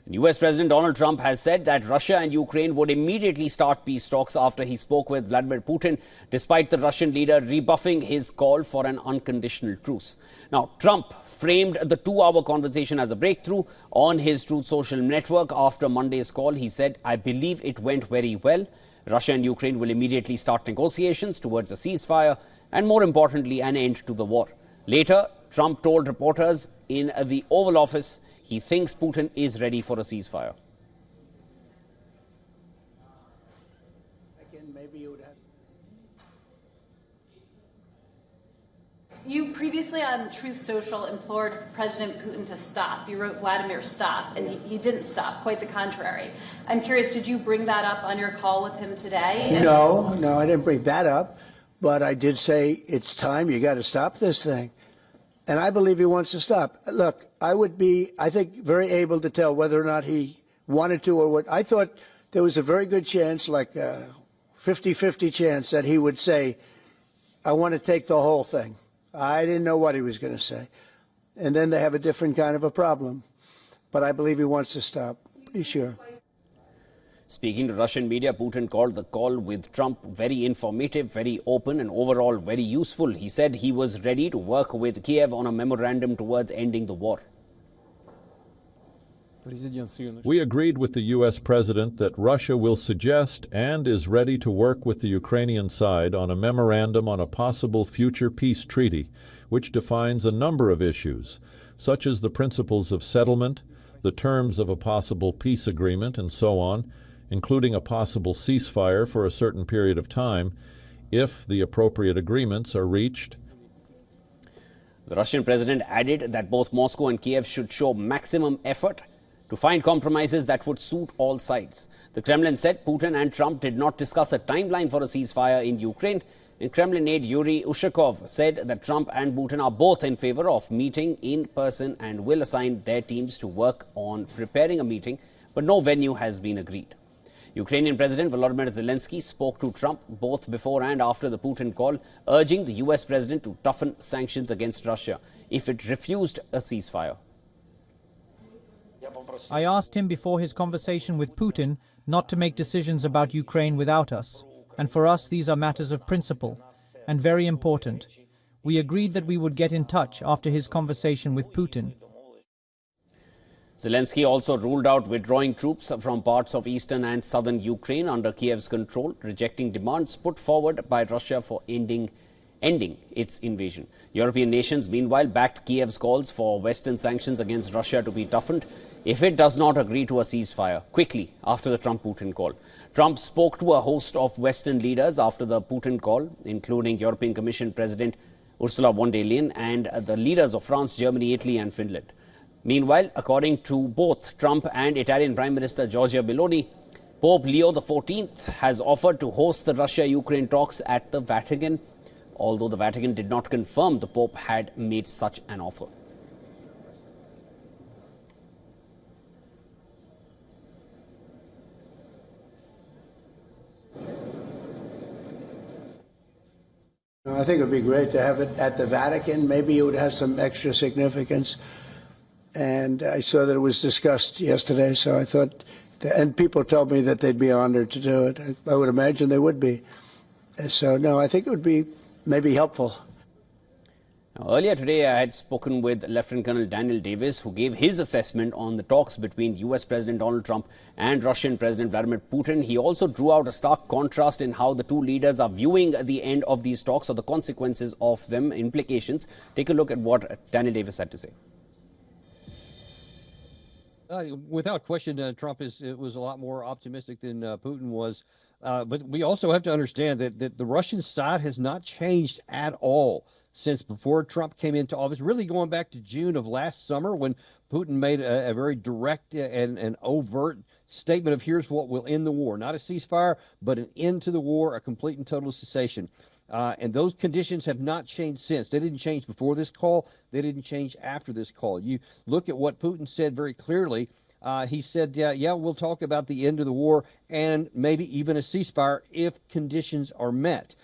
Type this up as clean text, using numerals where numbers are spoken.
US President Donald Trump has said that Russia and Ukraine would immediately start peace talks after he spoke with Vladimir Putin, despite the Russian leader rebuffing his call for an unconditional truce. Now, Trump framed the 2-hour conversation as a breakthrough on his Truth Social network after Monday's call. He said, "I believe it went very well. Russia and Ukraine will immediately start negotiations towards a ceasefire and, more importantly, an end to the war." Later, Trump told reporters in the Oval Office he thinks Putin is ready for a ceasefire. You previously on Truth Social implored President Putin to stop. You wrote Vladimir stop, and he didn't stop, quite the contrary. I'm curious, did you bring that up on your call with him today? No, I didn't bring that up, but I did say it's time, you got to stop this thing. And I believe he wants to stop. Look, I would be, I think, very able to tell whether or not he wanted to or what. I thought there was a very good chance, like a 50-50 chance, that he would say, I want to take the whole thing. I didn't know what he was going to say. And then they have a different kind of a problem. But I believe he wants to stop. Pretty sure. Speaking to Russian media, Putin called the call with Trump very informative, very open and overall very useful. He said he was ready to work with Kyiv on a memorandum towards ending the war. We agreed with the U.S. President that Russia will suggest and is ready to work with the Ukrainian side on a memorandum on a possible future peace treaty, which defines a number of issues, such as the principles of settlement, the terms of a possible peace agreement, and so on, including a possible ceasefire for a certain period of time, if the appropriate agreements are reached. The Russian president added that both Moscow and Kiev should show maximum effort to find compromises that would suit all sides. The Kremlin said Putin and Trump did not discuss a timeline for a ceasefire in Ukraine. And Kremlin aide Yuri Ushakov said that Trump and Putin are both in favor of meeting in person and will assign their teams to work on preparing a meeting, but no venue has been agreed. Ukrainian President Volodymyr Zelensky spoke to Trump both before and after the Putin call, urging the US president to toughen sanctions against Russia if it refused a ceasefire. I asked him before his conversation with Putin not to make decisions about Ukraine without us. And for us, these are matters of principle and very important. We agreed that we would get in touch after his conversation with Putin. Zelensky also ruled out withdrawing troops from parts of eastern and southern Ukraine under Kiev's control, rejecting demands put forward by Russia for ending its invasion. European nations, meanwhile, backed Kiev's calls for Western sanctions against Russia to be toughened if it does not agree to a ceasefire quickly after the Trump-Putin call. Trump spoke to a host of Western leaders after the Putin call, including European Commission President Ursula von der Leyen and the leaders of France, Germany, Italy and Finland. Meanwhile, according to both Trump and Italian Prime Minister Giorgia Meloni, Pope Leo XIV has offered to host the Russia-Ukraine talks at the Vatican, although the Vatican did not confirm the Pope had made such an offer. I think it would be great to have it at the Vatican. Maybe it would have some extra significance. And I saw that it was discussed yesterday, so I thought, and people told me that they'd be honored to do it. I would imagine they would be. So, no, I think it would be maybe helpful. Now, earlier today, I had spoken with Lieutenant Colonel Daniel Davis, who gave his assessment on the talks between US President Donald Trump and Russian President Vladimir Putin. He also drew out a stark contrast in how the two leaders are viewing the end of these talks or the consequences of them, implications. Take a look at what Daniel Davis had to say. Without question, Trump was a lot more optimistic than Putin was. But we also have to understand that the Russian side has not changed at all since before Trump came into office, really going back to June of last summer when Putin made a very direct and overt statement of here's what will end the war. Not a ceasefire, but an end to the war, a complete and total cessation. And those conditions have not changed since. They didn't change before this call. They didn't change after this call. You look at what Putin said very clearly. He said, yeah, we'll talk about the end of the war and maybe even a ceasefire if conditions are met.